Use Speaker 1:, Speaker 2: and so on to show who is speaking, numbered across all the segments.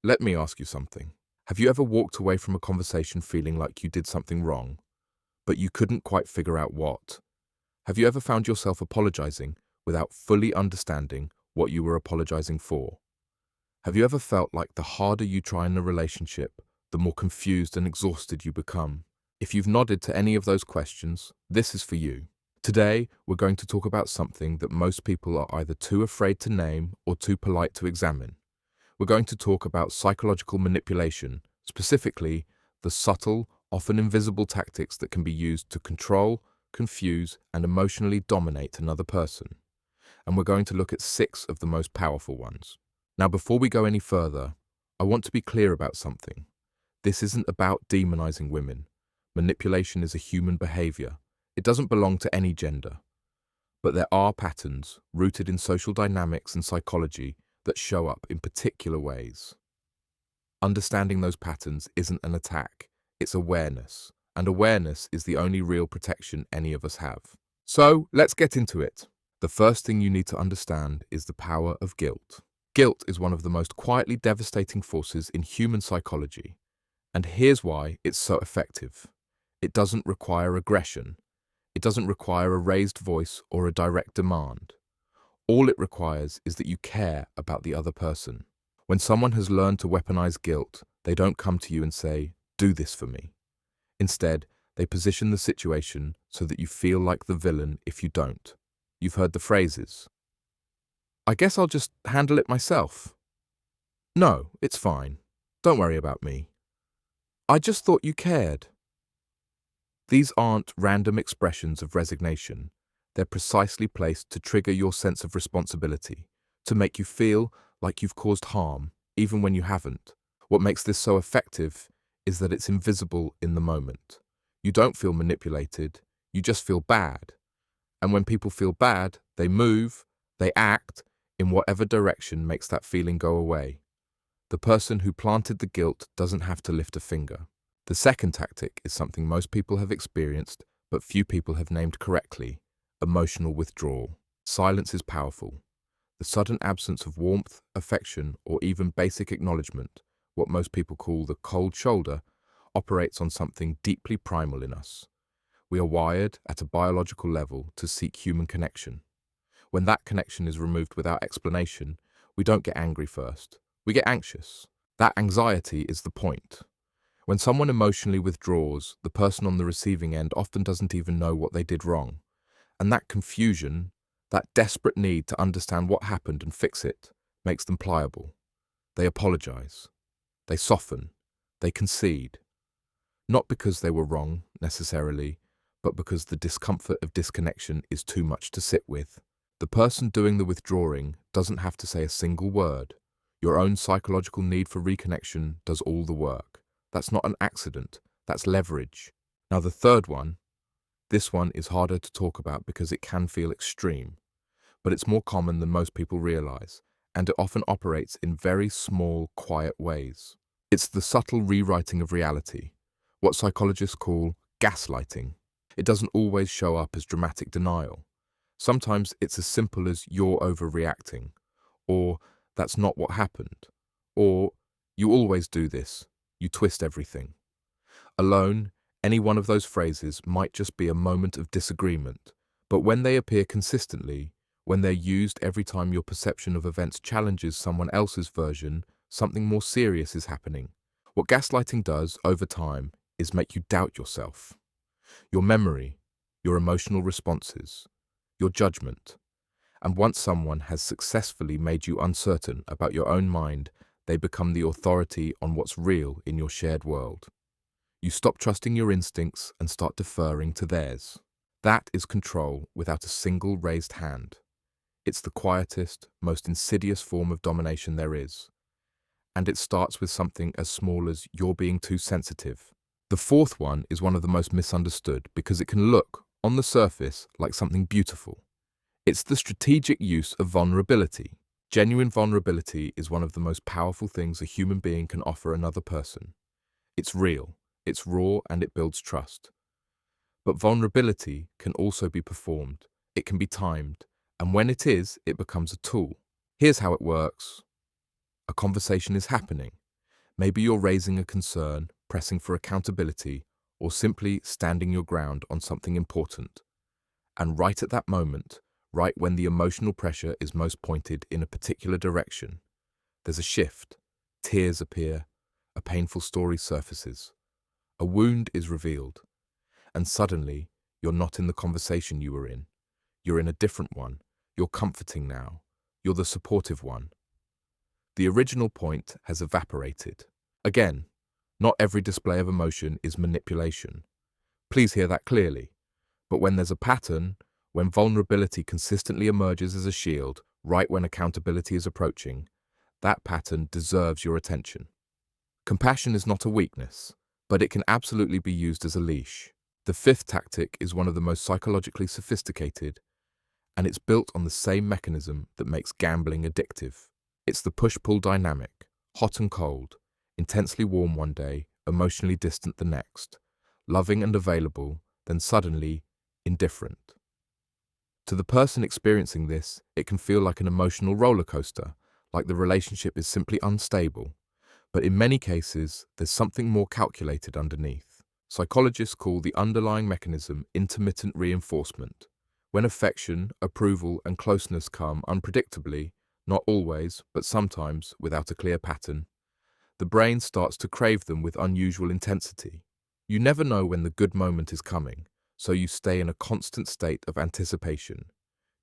Speaker 1: Let me ask you something. Have you ever walked away from a conversation feeling like you did something wrong, but you couldn't quite figure out what? Have you ever found yourself apologizing without fully understanding what you were apologizing for? Have you ever felt like the harder you try in a relationship, the more confused and exhausted you become? If you've nodded to any of those questions, this is for you. Today, we're going to talk about something that most people are either too afraid to name or too polite to examine. We're going to talk about psychological manipulation, specifically the subtle, often invisible tactics that can be used to control, confuse, and emotionally dominate another person. And we're going to look at 6 of the most powerful ones. Now, before we go any further, I want to be clear about something. This isn't about demonizing women. Manipulation is a human behavior. It doesn't belong to any gender. But there are patterns rooted in social dynamics and psychology that show up in particular ways. Understanding those patterns isn't an attack, it's awareness, and awareness is the only real protection any of us have. So, let's get into it. The first thing you need to understand is the power of guilt. Guilt is one of the most quietly devastating forces in human psychology, and here's why it's so effective. It doesn't require aggression. It doesn't require a raised voice or a direct demand. All it requires is that you care about the other person. When someone has learned to weaponize guilt, they don't come to you and say, "Do this for me." Instead, they position the situation so that you feel like the villain if you don't. You've heard the phrases, "I guess I'll just handle it myself." "No, it's fine. Don't worry about me. I just thought you cared." These aren't random expressions of resignation. They're precisely placed to trigger your sense of responsibility, to make you feel like you've caused harm, even when you haven't. What makes this so effective is that it's invisible in the moment. You don't feel manipulated, you just feel bad. And when people feel bad, they move, they act in whatever direction makes that feeling go away. The person who planted the guilt doesn't have to lift a finger. The second tactic is something most people have experienced, but few people have named correctly: emotional withdrawal. Silence is powerful. The sudden absence of warmth, affection, or even basic acknowledgement, what most people call the cold shoulder, operates on something deeply primal in us. We are wired at a biological level to seek human connection. When that connection is removed without explanation, we don't get angry first. We get anxious. That anxiety is the point. When someone emotionally withdraws, the person on the receiving end often doesn't even know what they did wrong. And that confusion, that desperate need to understand what happened and fix it, makes them pliable. They apologize. They soften. They concede. Not because they were wrong, necessarily, but because the discomfort of disconnection is too much to sit with. The person doing the withdrawing doesn't have to say a single word. Your own psychological need for reconnection does all the work. That's not an accident. That's leverage. Now, the third one, this one is harder to talk about because it can feel extreme, but it's more common than most people realize, and it often operates in very small, quiet ways. It's the subtle rewriting of reality, what psychologists call gaslighting. It doesn't always show up as dramatic denial. Sometimes it's as simple as "you're overreacting," or "that's not what happened," or "you always do this, you twist everything." Alone, any one of those phrases might just be a moment of disagreement, but when they appear consistently, when they're used every time your perception of events challenges someone else's version, something more serious is happening. What gaslighting does over time is make you doubt yourself, your memory, your emotional responses, your judgment. And once someone has successfully made you uncertain about your own mind, they become the authority on what's real in your shared world. You stop trusting your instincts and start deferring to theirs. That is control without a single raised hand. It's the quietest, most insidious form of domination there is. And it starts with something as small as "you're being too sensitive." The fourth one is one of the most misunderstood because it can look, on the surface, like something beautiful. It's the strategic use of vulnerability. Genuine vulnerability is one of the most powerful things a human being can offer another person. It's real, it's raw, and it builds trust. But vulnerability can also be performed. It can be timed. And when it is, it becomes a tool. Here's how it works. A conversation is happening. Maybe you're raising a concern, pressing for accountability, or simply standing your ground on something important. And right at that moment, right when the emotional pressure is most pointed in a particular direction, there's a shift. Tears appear, a painful story surfaces, a wound is revealed, and suddenly you're not in the conversation you were in. You're in a different one. You're comforting now. You're the supportive one. The original point has evaporated. Again, not every display of emotion is manipulation. Please hear that clearly. But when there's a pattern, when vulnerability consistently emerges as a shield, right when accountability is approaching, that pattern deserves your attention. Compassion is not a weakness, but it can absolutely be used as a leash. The fifth tactic is one of the most psychologically sophisticated, and it's built on the same mechanism that makes gambling addictive. It's the push-pull dynamic, hot and cold, intensely warm one day, emotionally distant the next, loving and available, then suddenly indifferent. To the person experiencing this, it can feel like an emotional roller coaster, like the relationship is simply unstable. But in many cases, there's something more calculated underneath. Psychologists call the underlying mechanism intermittent reinforcement. When affection, approval, and closeness come unpredictably, not always, but sometimes without a clear pattern, the brain starts to crave them with unusual intensity. You never know when the good moment is coming, so you stay in a constant state of anticipation.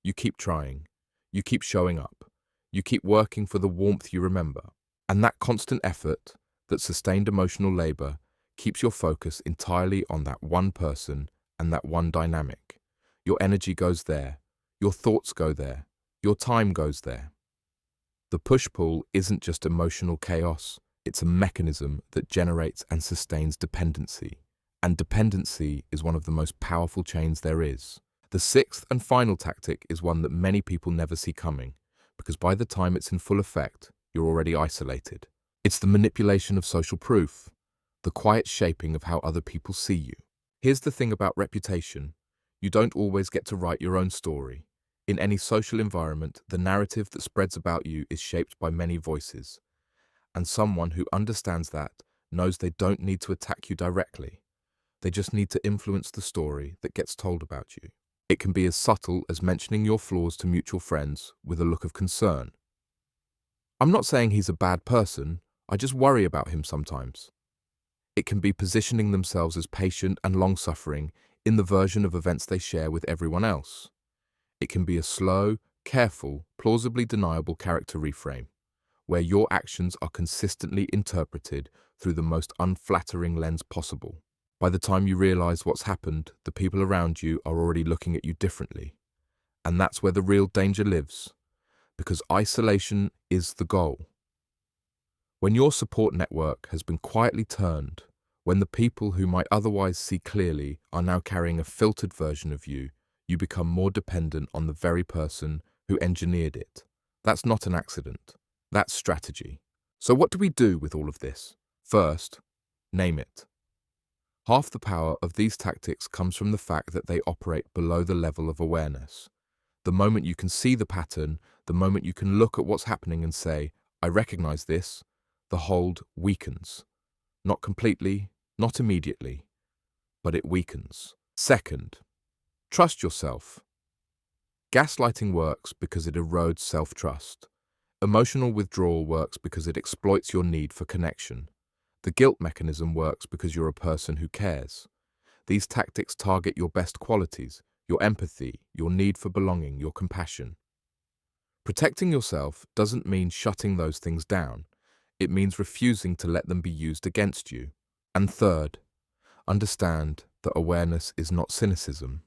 Speaker 1: You keep trying. You keep showing up. You keep working for the warmth you remember. And that constant effort, that sustained emotional labor, keeps your focus entirely on that one person and that one dynamic. Your energy goes there. Your thoughts go there. Your time goes there. The push-pull isn't just emotional chaos. It's a mechanism that generates and sustains dependency. And dependency is one of the most powerful chains there is. The sixth and final tactic is one that many people never see coming, because by the time it's in full effect, you're already isolated. It's the manipulation of social proof, the quiet shaping of how other people see you. Here's the thing about reputation. You don't always get to write your own story. In any social environment, the narrative that spreads about you is shaped by many voices. And someone who understands that knows they don't need to attack you directly. They just need to influence the story that gets told about you. It can be as subtle as mentioning your flaws to mutual friends with a look of concern. I'm not saying he's a bad person, I just worry about him sometimes. It can be positioning themselves as patient and long-suffering in the version of events they share with everyone else. It can be a slow, careful, plausibly deniable character reframe, where your actions are consistently interpreted through the most unflattering lens possible. By the time you realize what's happened, the people around you are already looking at you differently. And that's where the real danger lives, because isolation is the goal. When your support network has been quietly turned, when the people who might otherwise see clearly are now carrying a filtered version of you, you become more dependent on the very person who engineered it. That's not an accident. That's strategy. So what do we do with all of this? First, name it. Half the power of these tactics comes from the fact that they operate below the level of awareness. The moment you can see the pattern, the moment you can look at what's happening and say, I recognize this, the hold weakens. Not completely, not immediately, but it weakens. Second, trust yourself. Gaslighting works because it erodes self-trust. Emotional withdrawal works because it exploits your need for connection. The guilt mechanism works because you're a person who cares. These tactics target your best qualities, your empathy, your need for belonging, your compassion. Protecting yourself doesn't mean shutting those things down. It means refusing to let them be used against you. And third, understand that awareness is not cynicism.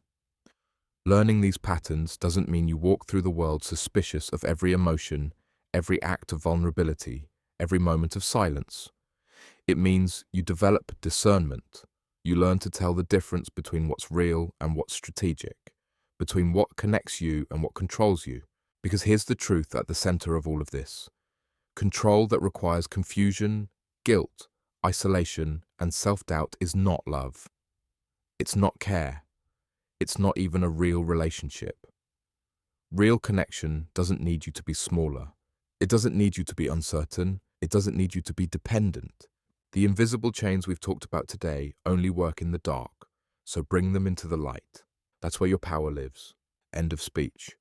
Speaker 1: Learning these patterns doesn't mean you walk through the world suspicious of every emotion, every act of vulnerability, every moment of silence. It means you develop discernment. You learn to tell the difference between what's real and what's strategic, between what connects you and what controls you. Because here's the truth at the center of all of this. Control that requires confusion, guilt, isolation, and self-doubt is not love. It's not care. It's not even a real relationship. Real connection doesn't need you to be smaller. It doesn't need you to be uncertain. It doesn't need you to be dependent. The invisible chains we've talked about today only work in the dark, so bring them into the light. That's where your power lives. End of speech.